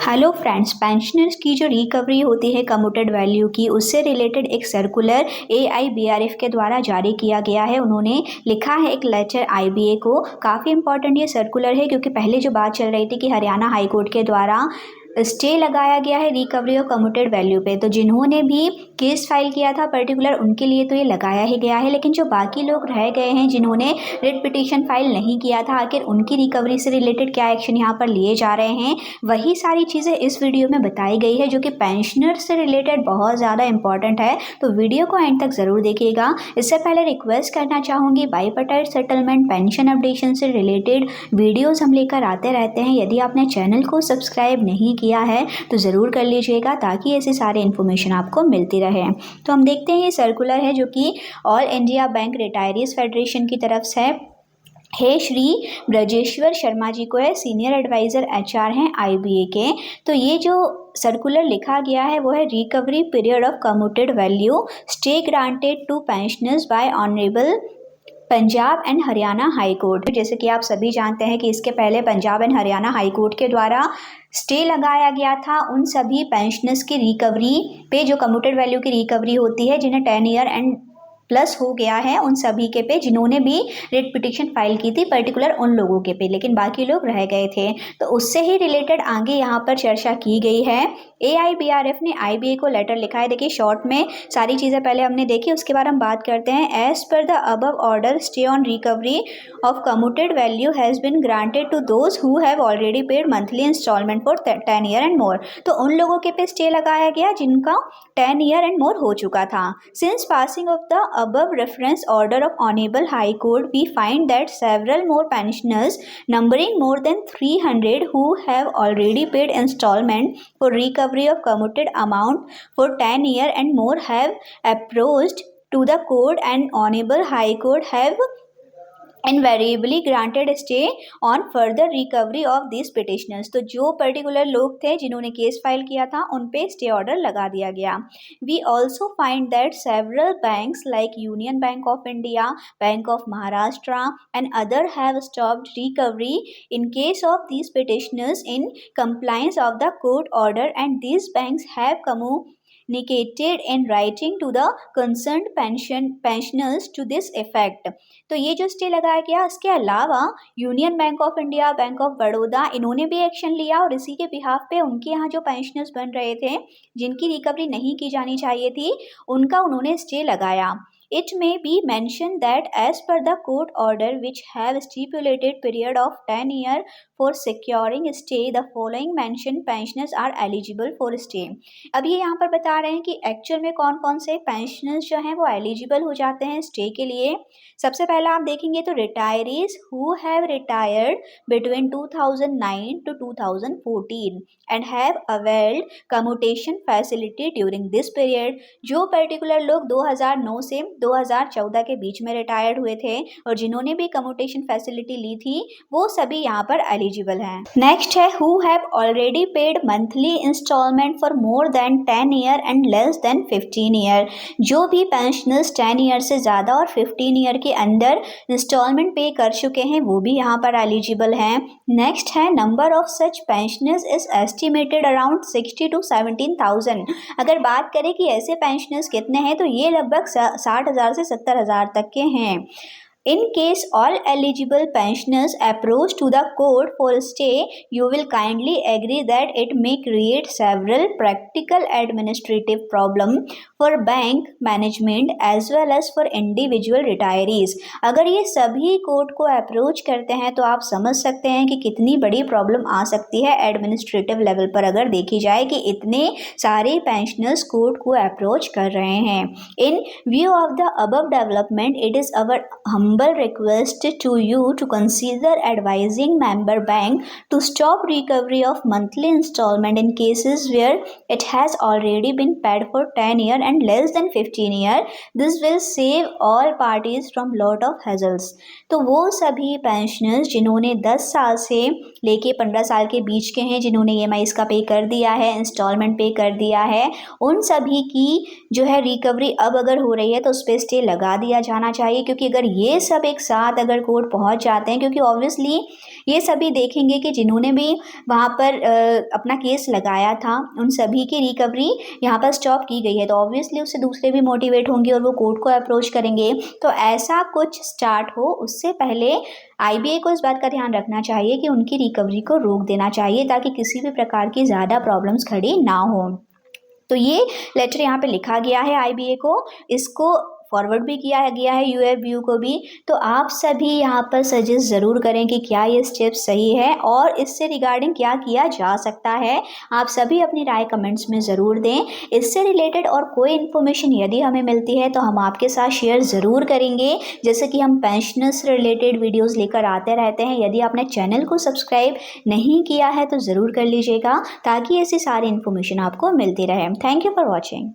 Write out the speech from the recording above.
Hello friends, pensioners की जो recovery होती है कम्यूटेड वैल्यू की, उससे रिलेटेड एक सर्कुलर AIBRF के द्वारा जारी किया गया है। उन्होंने लिखा है एक लेटर IBA को। काफ़ी इंपॉर्टेंट ये सर्कुलर है क्योंकि पहले जो बात चल रही थी कि हरियाणा हाई कोर्ट के द्वारा स्टे लगाया गया है रिकवरी ऑफ कम्यूटेड वैल्यू पे, तो जिन्होंने भी केस फाइल किया था पर्टिकुलर उनके लिए तो ये लगाया ही गया है। लेकिन जो बाकी लोग रह गए हैं जिन्होंने रिट पिटीशन फाइल नहीं किया था, आखिर उनकी रिकवरी से रिलेटेड क्या एक्शन यहाँ पर लिए जा रहे हैं, वही सारी चीज़ें इस वीडियो में बताई गई है जो कि पेंशनर से रिलेटेड बहुत ज़्यादा इंपॉर्टेंट है। तो वीडियो को एंड तक ज़रूर देखिएगा। इससे पहले रिक्वेस्ट करना चाहूँगी, बाइपार्टाइट सेटलमेंट पेंशन अपडेशन से रिलेटेड वीडियोज़ हम लेकर आते रहते हैं। यदि आपने चैनल को सब्सक्राइब नहीं किया है तो ज़रूर कर लीजिएगा ताकि ऐसी सारी इन्फॉर्मेशन आपको मिलती रहे। तो हम देखते हैं ये सर्कुलर है जो कि all India bank retirees federation की तरफ से है श्री ब्रजेश्वर शर्मा जी को है, सीनियर एडवाइज़र HR हैं IBA के। तो ये जो सर्कुलर लिखा गया है वो है recovery period of commuted value stay granted to pensioners by honourable Punjab and Haryana high court. जैसे कि आप सभी जानते हैं कि इसके पहले Punjab and Haryana high court के द्वारा स्टे लगाया गया था उन सभी पेंशनर्स की रिकवरी पे जो कम्यूटेड वैल्यू की रिकवरी होती है जिन्हें 10 ईयर एंड प्लस हो गया है, उन सभी के पे जिन्होंने भी रिट पिटीशन फाइल की थी पर्टिकुलर उन लोगों के पे, लेकिन बाकी लोग रह गए थे। तो उससे ही रिलेटेड आगे यहाँ पर चर्चा की गई है। AIBRF ने IBA को लेटर लिखा है। देखिए शॉर्ट में सारी चीज़ें पहले हमने देखी, उसके बाद हम बात करते हैं। As per the above order stay on recovery of commuted value has been granted to those who have already paid monthly instalment for 10 year and more. तो उन लोगों के पे स्टे लगाया गया जिनका 10 ईयर एंड मोर हो चुका था। Since passing of the above reference order of Honorable High Court, we find that several more pensioners numbering more than 300 who have already paid installment for recovery of commuted amount for 10 year and more have approached to the court, and Honorable High Court have invariably granted stay on further recovery of these petitioners। तो जो particular लोग थे जिन्होंने case file किया था उन पे stay order लगा दिया गया। We also find that several banks like Union Bank of India, Bank of Maharashtra and other have stopped recovery in case of these petitioners in compliance of the court order, and these banks have communicated in writing to the concerned pensioners to this effect। तो ये जो stay लगाया गया, इसके अलावा union bank of India, bank of Baroda, इन्होंने भी action लिया और इसी के बिहाफ पे उनके यहाँ जो पेंशनर्स बन रहे थे जिनकी रिकवरी नहीं की जानी चाहिए थी उनका उन्होंने स्टे लगाया। It may be mentioned that as per the court order which have stipulated period of 10 year for securing stay, the following mentioned pensioners are eligible for stay। अब ये यहाँ पर बता रहे हैं कि एक्चुअल में कौन कौन से पेंशनर्स जो हैं वो एलिजिबल हो जाते हैं स्टे के लिए। सबसे पहला आप देखेंगे तो retirees who have retired between 2009 to 2014 and have availed commutation facility during this period. जो पर्टिकुलर लोग 2009 से 2014 के बीच में रिटायर्ड हुए थे और जिन्होंने भी कम्यूटेशन फैसिलिटी ली थी वो सभी यहाँ पर एलिजिबल हैं। नेक्स्ट है who have already paid monthly instalment for more than 10 year and less than 15 year. जो भी पेंशनर्स 10 ईयर से ज़्यादा और 15 ईयर के अंदर इंस्टॉलमेंट पे कर चुके हैं वो भी यहाँ पर एलिजिबल हैं। नेक्स्ट है number of such pensioners is estimated around 60 to 17,000। अगर बात करें कि ऐसे पेंशनर्स कितने हैं तो ये लगभग 60,000 से 70,000 तक के हैं। In case all eligible pensioners approach to the court for stay, you will kindly agree that it may create several practical administrative problems for bank management as well as for individual retirees। अगर ये सभी court को approach करते हैं तो आप समझ सकते हैं कि कितनी बड़ी प्रॉब्लम आ सकती है एडमिनिस्ट्रेटिव लेवल पर, अगर देखी जाए कि इतने सारे पेंशनर्स कोर्ट को अप्रोच कर रहे हैं। इन view of the above development, it is our humble request to you to consider advising member bank to stop recovery of monthly installment in cases where it has already been paid for 10 year and less than 15 year। This will save all parties from lot of hassles। तो वो सभी pensioners जिन्होंने 10 साल से लेके 15 साल के बीच के हैं, जिन्होंने EMI इसका पे कर दिया है, इंस्टॉलमेंट पे कर दिया है, उन सभी की जो है रिकवरी अब अगर हो रही है तो उस पर स्टे लगा दिया जाना चाहिए। क्योंकि अगर ये सब एक साथ अगर कोर्ट पहुंच जाते हैं, क्योंकि ऑब्वियसली ये सभी देखेंगे कि जिन्होंने भी वहाँ पर अपना केस लगाया था उन सभी की रिकवरी यहाँ पर स्टॉप की गई है, तो ऑब्वियसली उससे दूसरे भी मोटिवेट होंगे और वो कोर्ट को अप्रोच करेंगे। तो ऐसा कुछ स्टार्ट हो उससे पहले आईबीए को इस बात का ध्यान रखना चाहिए कि उनकी रिकवरी को रोक देना चाहिए ताकि किसी भी प्रकार की ज़्यादा प्रॉब्लम्स खड़ी ना हो। तो ये लेटर यहाँ पे लिखा गया है आईबीए को, इसको फॉरवर्ड भी किया गया है यूएफबीयू को भी। तो आप सभी यहाँ पर सजेस्ट ज़रूर करें कि क्या ये स्टेप सही है और इससे रिगार्डिंग क्या किया जा सकता है। आप सभी अपनी राय कमेंट्स में ज़रूर दें। इससे रिलेटेड और कोई इन्फॉर्मेशन यदि हमें मिलती है तो हम आपके साथ शेयर ज़रूर करेंगे, जैसे कि हम पेंशनर्स से रिलेटेड वीडियोज़ लेकर आते रहते हैं। यदि आपने चैनल को सब्सक्राइब नहीं किया है तो ज़रूर कर लीजिएगा ताकि ऐसी सारी इन्फॉर्मेशन आपको मिलती रहे। Thank you for watching.